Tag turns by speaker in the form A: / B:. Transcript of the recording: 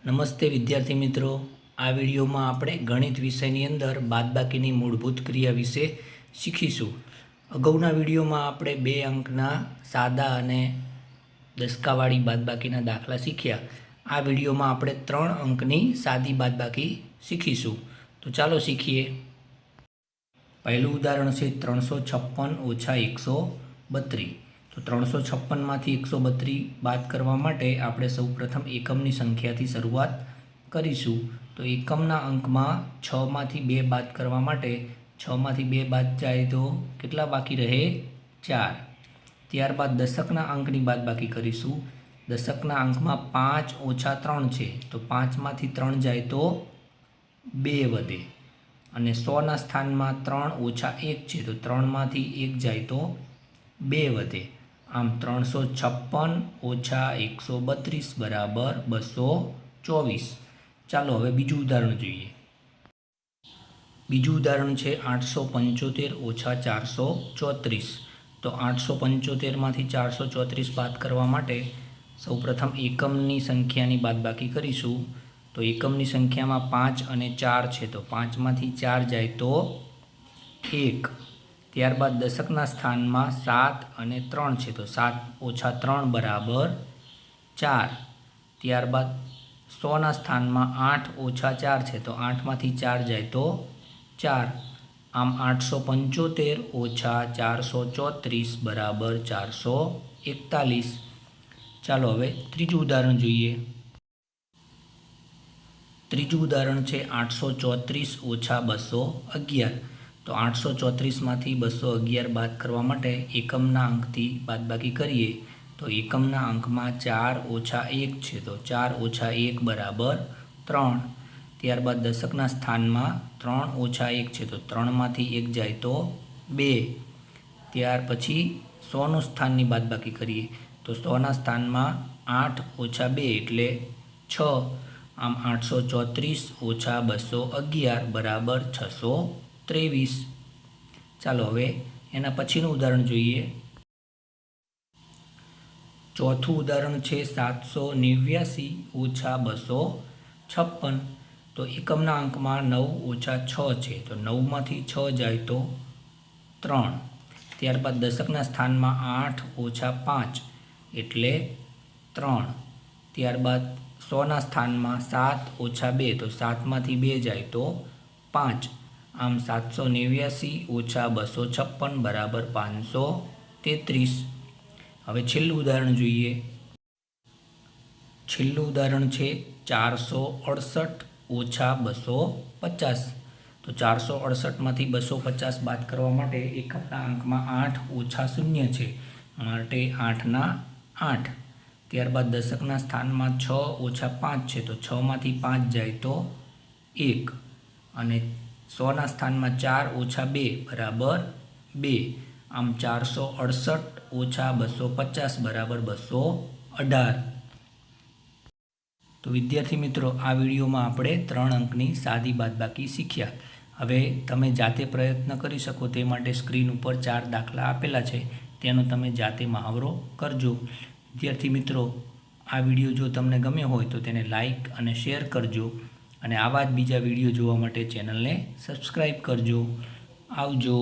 A: નમસ્તે વિદ્યાર્થી મિત્રો, આ વિડીયોમાં આપણે ગણિત વિષયની અંદર બાદબાકીની મૂળભૂત ક્રિયા વિશે શીખીશું. અગાઉના વિડીયોમાં આપણે 2 અંકના સાદા અને દસકાવાળી બાદબાકીના દાખલા શીખ્યા. આ વિડીયોમાં આપણે 3 અંકની સાદી બાદબાકી શીખીશું. તો ચાલો શીખીએ. પહેલું ઉદાહરણ છે 356 - 132. તો 356માંથી 132 બાદ કરવા માટે આપણે સૌપ્રથમ એકમની સંખ્યાથી શરૂઆત કરીશું. તો એકમના અંકમાં 6માંથી 2 બાદ કરવા માટે 6માંથી 2 બાદ જાય તો કેટલા બાકી રહે? 4. ત્યારબાદ દશકના અંકની બાદબાકી કરીશું. દશકના અંકમાં 5 - 3 છે, તો 5માંથી 3 જાય તો 2 વધે. અને 100ના સ્થાનમાં 3 - 1 છે, તો 3માંથી 1 જાય તો 2 વધે. આમ 356 - 132 બરાબર 224. ચાલો હવે બીજું ઉદાહરણ જોઈએ. બીજું ઉદાહરણ છે 875 - 434. તો 875માંથી 434 બાદ કરવા માટે સૌપ્રથમ એકમની સંખ્યાની બાદબાકી કરીશું. તો એકમની સંખ્યામાં 5 અને 4 છે, તો 5માંથી 4 જાય તો 1. ત્યારબાદ દશકના સ્થાનમાં 7 અને 3 છે, તો 7 - 3 બરાબર 4. ત્યારબાદ 100ના સ્થાનમાં 8 - 4 છે, તો 8માંથી 4 જાય તો 4. આમ 875 - 434 બરાબર 441. ચાલો હવે ત્રીજું ઉદાહરણ જોઈએ. ત્રીજું ઉદાહરણ છે 834 - 211. તો 834માંથી 211 બાદ કરવા માટે એકમના અંકથી બાદબાકી કરીએ. તો એકમના અંકમાં 4 - 1 છે, તો 4 - 1 બરાબર 3. ત્યારબાદ દશકના સ્થાનમાં 3 - 1 છે, તો 3માંથી 1 જાય તો 2. ત્યાર પછી 100નું સ્થાનની બાદબાકી કરીએ. તો 100ના સ્થાનમાં 8 - 2 એટલે 6. આમ 834 - 211 બરાબર 623. ચાલો હવે એના પછીનું ઉદાહરણ જોઈએ. ચોથું ઉદાહરણ છે 789 - 256. તો એકમના અંકમાં 9 - 6 છે, તો 9માંથી 6 જાય તો 3. ત્યારબાદ દશકના સ્થાનમાં 8 - 5 એટલે 3. ત્યારબાદ 100ના સ્થાનમાં 7 - 2, તો 7માંથી 2 જાય તો 5. આમ 789 - 256 બરાબર 533. હવે છેલ્લું ઉદાહરણ જોઈએ. છેલ્લું ઉદાહરણ છે 468 - 250. તો 468માંથી 250 બાદ કરવા માટે એકમના અંકમાં 8 - 0 છે, માટે 8ના 8. ત્યારબાદ દશકના સ્થાનમાં 6 - 5 છે, તો 6માંથી 5 જાય તો 1. અને 100ના સ્થાનમાં 4 - 2 બરાબર 2. આમ 468 - 250 બરાબર 218. તો વિદ્યાર્થી મિત્રો, આ વિડીયોમાં આપણે 3 અંકની સાદી બાદબાકી શીખ્યા. હવે તમે જાતે પ્રયત્ન કરી શકો તે માટે સ્ક્રીન ઉપર 4 દાખલા આપેલા છે, તેનો તમે જાતે મહાવરો કરજો. વિદ્યાર્થી મિત્રો, આ વિડીયો જો તમને ગમ્યો હોય તો તેને લાઈક અને શેર કરજો. અને આવા જ બીજા વિડીયો જોવા માટે ચેનલને સબસ્ક્રાઈબ કરજો. આવજો.